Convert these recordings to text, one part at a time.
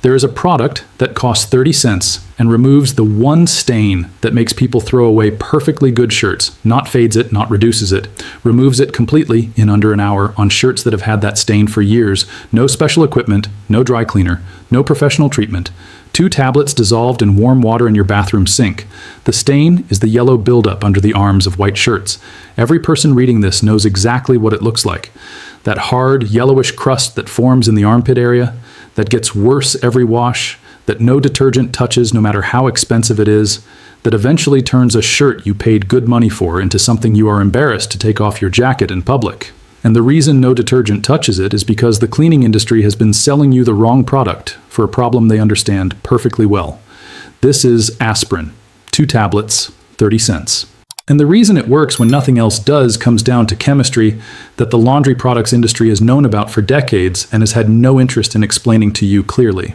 There is a product that costs 30 cents and removes the one stain that makes people throw away perfectly good shirts, not fades it, not reduces it, removes it completely in under an hour on shirts that have had that stain for years, no special equipment, no dry cleaner, no professional treatment. 2 tablets dissolved in warm water in your bathroom sink. The stain is the yellow buildup under the arms of white shirts. Every person reading this knows exactly what it looks like. That hard, yellowish crust that forms in the armpit area, that gets worse every wash, that no detergent touches no matter how expensive it is, that eventually turns a shirt you paid good money for into something you are embarrassed to take off your jacket in public. And the reason no detergent touches it is because the cleaning industry has been selling you the wrong product for a problem they understand perfectly well. This is aspirin. 2 tablets, 30 cents. And the reason it works when nothing else does comes down to chemistry that the laundry products industry has known about for decades and has had no interest in explaining to you clearly.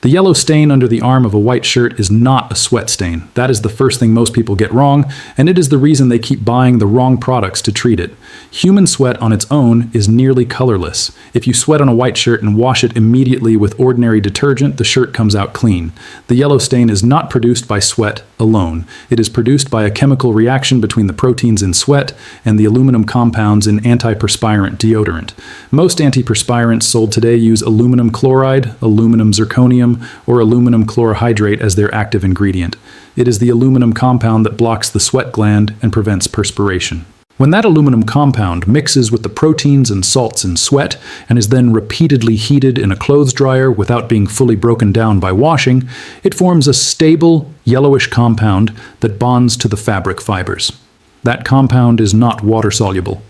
The yellow stain under the arm of a white shirt is not a sweat stain. That is the first thing most people get wrong, and it is the reason they keep buying the wrong products to treat it. Human sweat on its own is nearly colorless. If you sweat on a white shirt and wash it immediately with ordinary detergent, the shirt comes out clean. The yellow stain is not produced by sweat alone. It is produced by a chemical reaction between the proteins in sweat and the aluminum compounds in antiperspirant deodorant. Most antiperspirants sold today use aluminum chloride, aluminum zirconium, or aluminum chlorohydrate as their active ingredient. It is the aluminum compound that blocks the sweat gland and prevents perspiration. When that aluminum compound mixes with the proteins and salts in sweat and is then repeatedly heated in a clothes dryer without being fully broken down by washing, it forms a stable, yellowish compound that bonds to the fabric fibers. That compound is not water-soluble.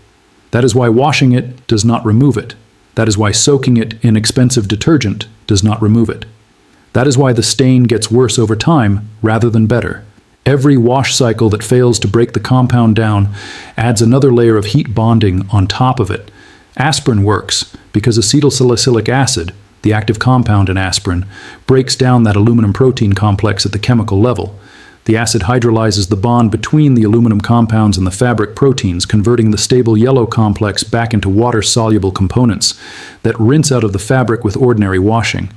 That is why washing it does not remove it. That is why soaking it in expensive detergent does not remove it. That is why the stain gets worse over time rather than better. Every wash cycle that fails to break the compound down adds another layer of heat bonding on top of it. Aspirin works because acetylsalicylic acid, the active compound in aspirin, breaks down that aluminum protein complex at the chemical level. The acid hydrolyzes the bond between the aluminum compounds and the fabric proteins, converting the stable yellow complex back into water-soluble components that rinse out of the fabric with ordinary washing.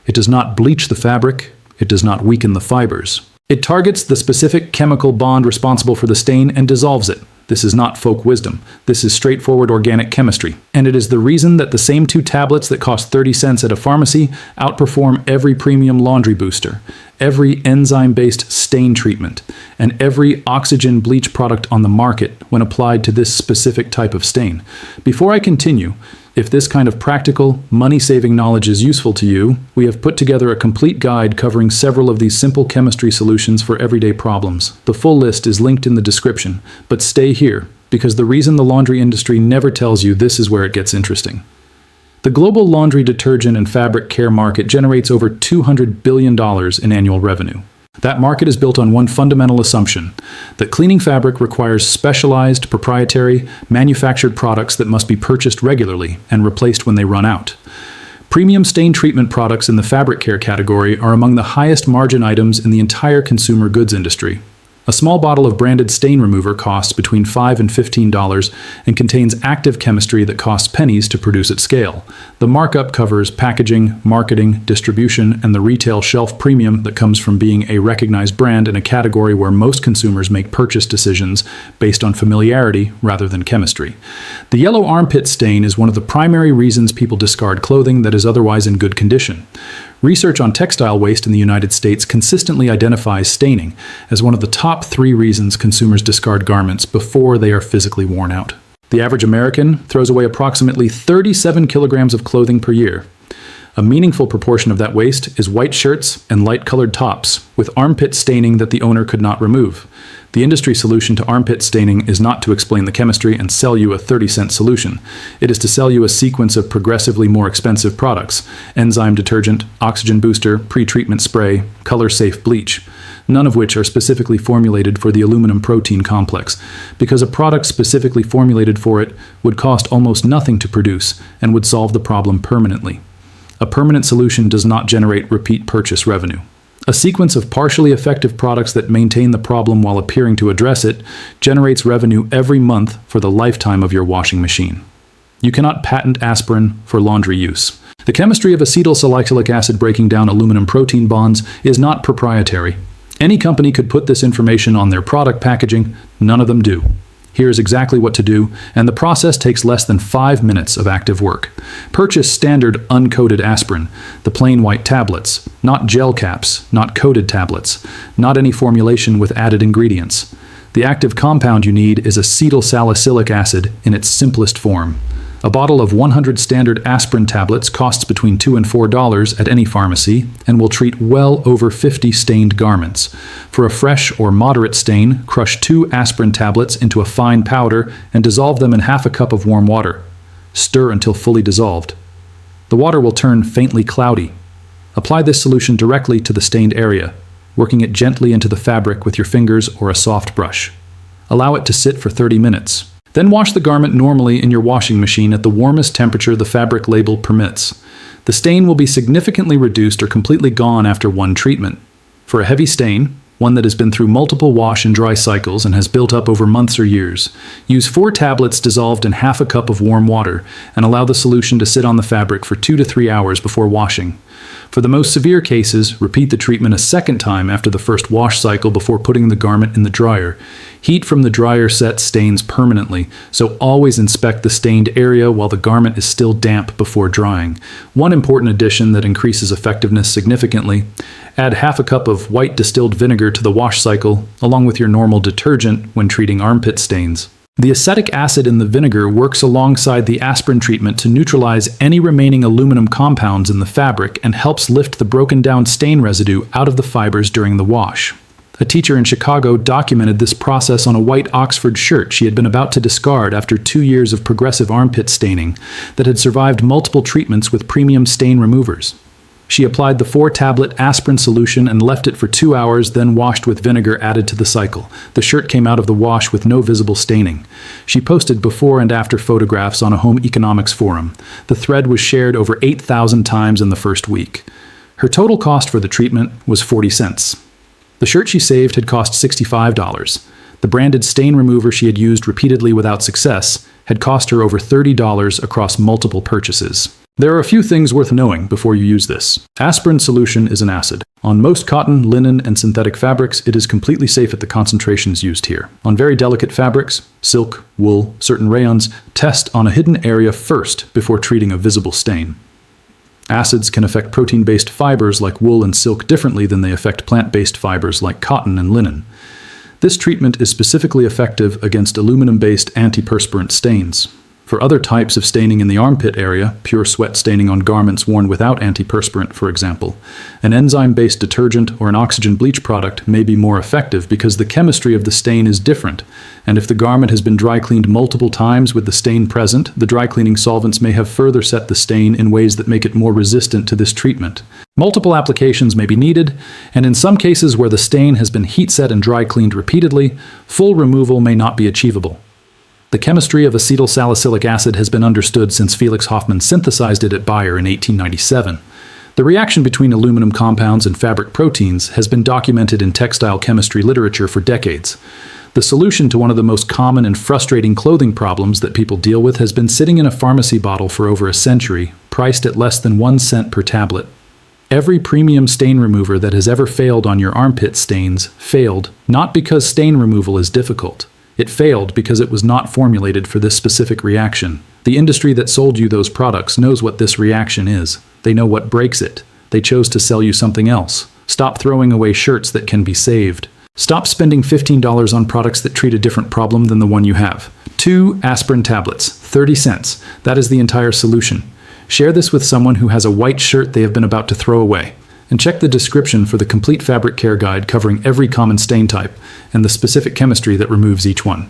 It does not bleach the fabric. It does not weaken the fibers. It targets the specific chemical bond responsible for the stain and dissolves it. This is not folk wisdom. This is straightforward organic chemistry. And it is the reason that the same 2 tablets that cost 30 cents at a pharmacy outperform every premium laundry booster, every enzyme-based stain treatment, and every oxygen bleach product on the market when applied to this specific type of stain. Before I continue, if this kind of practical, money-saving knowledge is useful to you, we have put together a complete guide covering several of these simple chemistry solutions for everyday problems. The full list is linked in the description, but stay here, because the reason the laundry industry never tells you this is where it gets interesting. The global laundry detergent and fabric care market generates over $200 billion in annual revenue. That market is built on one fundamental assumption, that cleaning fabric requires specialized, proprietary, manufactured products that must be purchased regularly and replaced when they run out. Premium stain treatment products in the fabric care category are among the highest margin items in the entire consumer goods industry. A small bottle of branded stain remover costs between $5 and $15 and contains active chemistry that costs pennies to produce at scale. The markup covers packaging, marketing, distribution, and the retail shelf premium that comes from being a recognized brand in a category where most consumers make purchase decisions based on familiarity rather than chemistry. The yellow armpit stain is one of the primary reasons people discard clothing that is otherwise in good condition. Research on textile waste in the United States consistently identifies staining as one of the top 3 reasons consumers discard garments before they are physically worn out. The average American throws away approximately 37 kilograms of clothing per year. A meaningful proportion of that waste is white shirts and light-colored tops, with armpit staining that the owner could not remove. The industry solution to armpit staining is not to explain the chemistry and sell you a 30-cent solution. It is to sell you a sequence of progressively more expensive products: enzyme detergent, oxygen booster, pre-treatment spray, color-safe bleach, none of which are specifically formulated for the aluminum protein complex, because a product specifically formulated for it would cost almost nothing to produce and would solve the problem permanently. A permanent solution does not generate repeat purchase revenue. A sequence of partially effective products that maintain the problem while appearing to address it generates revenue every month for the lifetime of your washing machine. You cannot patent aspirin for laundry use. The chemistry of acetylsalicylic acid breaking down aluminum protein bonds is not proprietary. Any company could put this information on their product packaging. None of them do. Here's exactly what to do, and the process takes less than 5 minutes of active work. Purchase standard uncoated aspirin, the plain white tablets, not gel caps, not coated tablets, not any formulation with added ingredients. The active compound you need is acetylsalicylic acid in its simplest form. A bottle of 100 standard aspirin tablets costs between $2 and $4 at any pharmacy and will treat well over 50 stained garments. For a fresh or moderate stain, crush 2 aspirin tablets into a fine powder and dissolve them in half a cup of warm water. Stir until fully dissolved. The water will turn faintly cloudy. Apply this solution directly to the stained area, working it gently into the fabric with your fingers or a soft brush. Allow it to sit for 30 minutes. Then wash the garment normally in your washing machine at the warmest temperature the fabric label permits. The stain will be significantly reduced or completely gone after one treatment. For a heavy stain, one that has been through multiple wash and dry cycles and has built up over months or years, use 4 tablets dissolved in half a cup of warm water and allow the solution to sit on the fabric for 2 to 3 hours before washing. For the most severe cases, repeat the treatment a second time after the first wash cycle before putting the garment in the dryer. Heat from the dryer sets stains permanently, so always inspect the stained area while the garment is still damp before drying. One important addition that increases effectiveness significantly: add half a cup of white distilled vinegar to the wash cycle, along with your normal detergent when treating armpit stains. The acetic acid in the vinegar works alongside the aspirin treatment to neutralize any remaining aluminum compounds in the fabric and helps lift the broken down stain residue out of the fibers during the wash. A teacher in Chicago documented this process on a white Oxford shirt she had been about to discard after 2 years of progressive armpit staining that had survived multiple treatments with premium stain removers. She applied the 4-tablet aspirin solution and left it for 2 hours, then washed with vinegar added to the cycle. The shirt came out of the wash with no visible staining. She posted before and after photographs on a home economics forum. The thread was shared over 8,000 times in the first week. Her total cost for the treatment was 40 cents. The shirt she saved had cost $65. The branded stain remover she had used repeatedly without success had cost her over $30 across multiple purchases. There are a few things worth knowing before you use this. Aspirin solution is an acid. On most cotton, linen, and synthetic fabrics, it is completely safe at the concentrations used here. On very delicate fabrics, silk, wool, certain rayons, test on a hidden area first before treating a visible stain. Acids can affect protein-based fibers like wool and silk differently than they affect plant-based fibers like cotton and linen. This treatment is specifically effective against aluminum-based antiperspirant stains. For other types of staining in the armpit area, pure sweat staining on garments worn without antiperspirant, for example, an enzyme-based detergent or an oxygen bleach product may be more effective because the chemistry of the stain is different, and if the garment has been dry cleaned multiple times with the stain present, the dry cleaning solvents may have further set the stain in ways that make it more resistant to this treatment. Multiple applications may be needed, and in some cases where the stain has been heat set and dry cleaned repeatedly, full removal may not be achievable. The chemistry of acetylsalicylic acid has been understood since Felix Hoffmann synthesized it at Bayer in 1897. The reaction between aluminum compounds and fabric proteins has been documented in textile chemistry literature for decades. The solution to one of the most common and frustrating clothing problems that people deal with has been sitting in a pharmacy bottle for over a century, priced at less than 1 cent per tablet. Every premium stain remover that has ever failed on your armpit stains failed not because stain removal is difficult. It failed because it was not formulated for this specific reaction. The industry that sold you those products knows what this reaction is. They know what breaks it. They chose to sell you something else. Stop throwing away shirts that can be saved. Stop spending $15 on products that treat a different problem than the one you have. 2 aspirin tablets, 30 cents. That is the entire solution. Share this with someone who has a white shirt they have been about to throw away. And check the description for the complete fabric care guide covering every common stain type and the specific chemistry that removes each one.